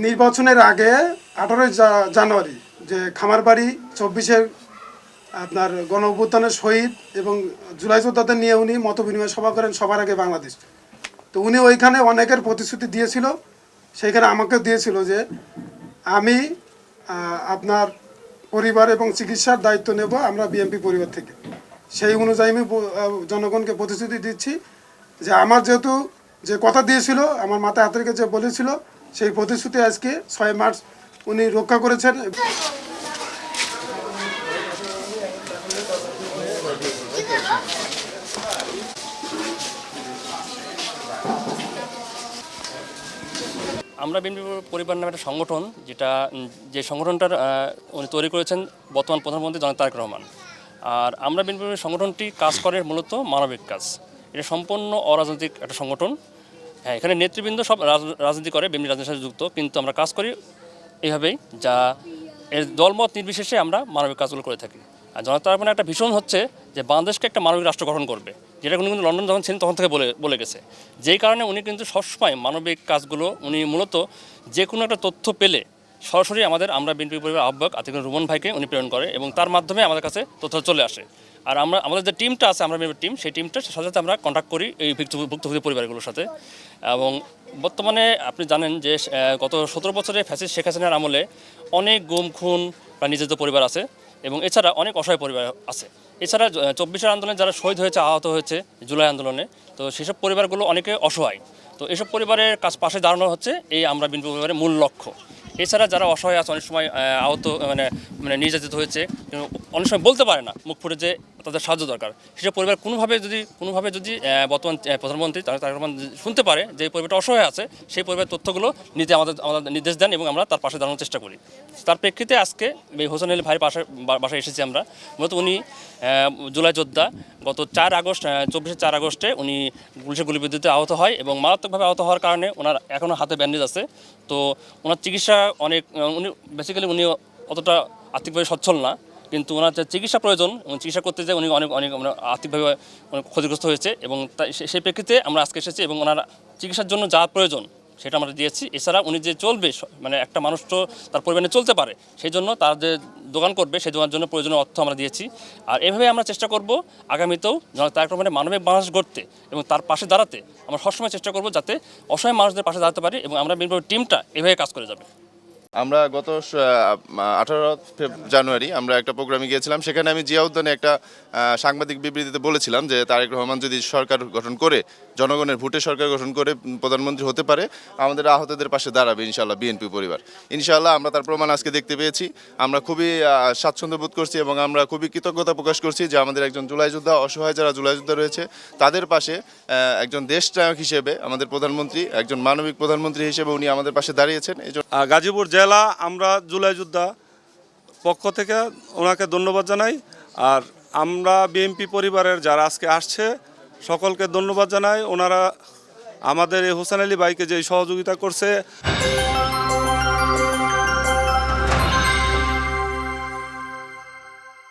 নির্বাচনের আগে 18 জানুয়ারি যে খামারবাড়ি 24-এর আপনার গণ অভ্যুত্থানের শহীদ এবং জুলাই যোদ্ধাদের নিয়ে উনি মতবিনিময় সভা করেন সবার আগে বাংলাদেশ। তো উনি ওইখানে অনেকের প্রতিশ্রুতি দিয়েছিল, সেইখানে আমাকেও দিয়েছিল যে আমি আপনার পরিবার এবং চিকিৎসার দায়িত্ব নেব আমরা বিএনপি পরিবার থেকে। সেই অনুযায়ী আমি জনগণকে প্রতিশ্রুতি দিচ্ছি যে আমার যেহেতু যে কথা দিয়েছিল আমার মাথায় হাত রেখে যে বলেছিল সেই প্রতিশ্রুতি আজকে 6 মার্চ উনি রক্ষা করেছেন। আমরা বিএনপি পরিবার নামে একটা সংগঠন, যে সংগঠনটার উনি তৈরি করেছেন বর্তমান প্রধানমন্ত্রী জনাব তারেক রহমান। আর আমরা বিএনপি সংগঠনটি কাজ করে মূলত মানবিক কাজ। এটা সম্পূর্ণ অরাজনৈতিক একটা সংগঠন। হ্যাঁ, এখানে নেতৃবৃন্দ সব রাজনীতি করে, বিএনপি রাজনীতির সাথে যুক্ত, কিন্তু আমরা কাজ করি এইভাবেই, যা এর দলমত নির্বিশেষে আমরা মানবিক কাজগুলো করে থাকি। আর জনাব তারেক রহমানের একটা ভীষণ হচ্ছে যে বাংলাদেশকে একটা মানবিক রাষ্ট্র গঠন করবে, যেটা উনি কিন্তু লন্ডন যখন ছিলেন তখন থেকে বলে গেছে। যেই কারণে উনি কিন্তু সবসময় মানবিক কাজগুলো উনি মূলত যে কোনো একটা তথ্য পেলে সরাসরি আমরা বিএনপি পরিবার আহ্বায়ক আতিকুর রহমান ভাইকে উনি প্রেরণ করে এবং তার মাধ্যমে আমাদের কাছে তথ্য চলে আসে। আর আমাদের যে টিমটা আছে, আমরা টিম, সেই টিমটার সাথে আমরা কন্ট্যাক্ট করি এই ভুক্তভোগী পরিবারগুলোর সাথে। এবং বর্তমানে আপনি জানেন যে গত 17 বছরে ফ্যাসিস্ট শেখ হাসিনার আমলে অনেক গুম খুন বা নির্যাতিত পরিবার আছে এবং এছাড়া অনেক অসহায় পরিবার আছে। এছাড়া 24-এর আন্দোলনে যারা শহীদ হয়েছে, আহত হয়েছে জুলাই আন্দোলনে, তো সেসব পরিবারগুলো অনেকে অসহায়। তো এসব পরিবারের পাশে দাঁড়ানো হচ্ছে এই আমরা বিএনপি পরিবারের মূল লক্ষ্য। এছাড়া যারা অসহায় আছে, অনেক সময় আহত মানে নির্যাতিত হয়েছে, অনেক সময় বলতে পারে না মুখ ফুটে যে তাদের সাহায্য দরকার, সেসব পরিবার কোনোভাবে যদি বর্তমান প্রধানমন্ত্রী তারেক রহমান শুনতে পারে যে পরিবারটা অসহায় আছে, সেই পরিবারের তথ্যগুলো নিতে আমাদের নির্দেশ দেন এবং আমরা তার পাশে দাঁড়ানোর চেষ্টা করি। তার প্রেক্ষিতে আজকে এই হোসেন আলী ভাইয়ের বাসায় এসেছি আমরা। মূলত উনি জুলাই যোদ্ধা। গত 24 আগস্টে উনি পুলিশের গুলিবিদ্যুতে আহত হয় এবং মারাত্মকভাবে আহত হওয়ার কারণে ওনার এখনও হাতে ব্যান্ডেজ আছে। তো ওনার চিকিৎসা উনি অতটা আর্থিকভাবে সচ্ছল না, কিন্তু ওনার যে চিকিৎসা প্রয়োজন এবং চিকিৎসা করতে যায় উনি অনেক আর্থিকভাবে অনেক ক্ষতিগ্রস্ত হয়েছে এবং সেই প্রেক্ষিতে আমরা আজকে এসেছি এবং ওনার চিকিৎসার জন্য যা প্রয়োজন সেটা আমরা দিয়েছি। এছাড়া উনি যে চলবে, মানে একটা মানুষ তো তার পরিবারে চলতে পারে, সেই জন্য তার যে দোকান করবে সেই দোকানের জন্য প্রয়োজনীয় অর্থ আমরা দিয়েছি। আর এভাবে আমরা চেষ্টা করব আগামীতেও তারেক রহমানের মানবিক বাংলাদেশ গড়তে এবং তার পাশে দাঁড়াতে আমরা সবসময় চেষ্টা করব যাতে অসহায় মানুষদের পাশে দাঁড়াতে পারি এবং আমরা বিএনপি টিমটা এভাবে কাজ করে যাবে। আমরা গত 18 জানুয়ারি আমরা একটা প্রোগ্রামে গিয়েছিলাম। সেখানে আমি জিয়া উদ্যানে একটা সাংবাদিক বিবৃতিতে বলেছিলাম যে তারেক রহমান যদি সরকার গঠন করে, জনগণের ভোটে সরকার গঠন করে প্রধানমন্ত্রী হতে পারে, আমাদের আহতদের পাশে দাঁড়াবে ইনশাআল্লাহ বিএনপি পরিবার। ইনশাআল্লাহ আমরা তার প্রমাণ আজকে দেখতে পেয়েছি। আমরা খুবই স্বাচ্ছন্দ্য বোধ করছি এবং আমরা খুবই কৃতজ্ঞতা প্রকাশ করছি যে আমাদের একজন জুলাই যোদ্ধা, অসহায় যারা জুলাই যোদ্ধা রয়েছে তাদের পাশে একজন দেশনায়ক হিসেবে আমাদের প্রধানমন্ত্রী, একজন মানবিক প্রধানমন্ত্রী হিসেবে উনি আমাদের পাশে দাঁড়িয়েছেন। গাজীপুর জেলা আমরা জুলাই যোদ্ধা পক্ষ থেকে ওনাকে ধন্যবাদ জানাই। আর আমরা বিএনপি পরিবারের যারা আজকে আসছে সকলকে ধন্যবাদ জানাই। ওনারা আমাদের এই হোসেন আলী ভাইকে যে সহযোগিতা করছে।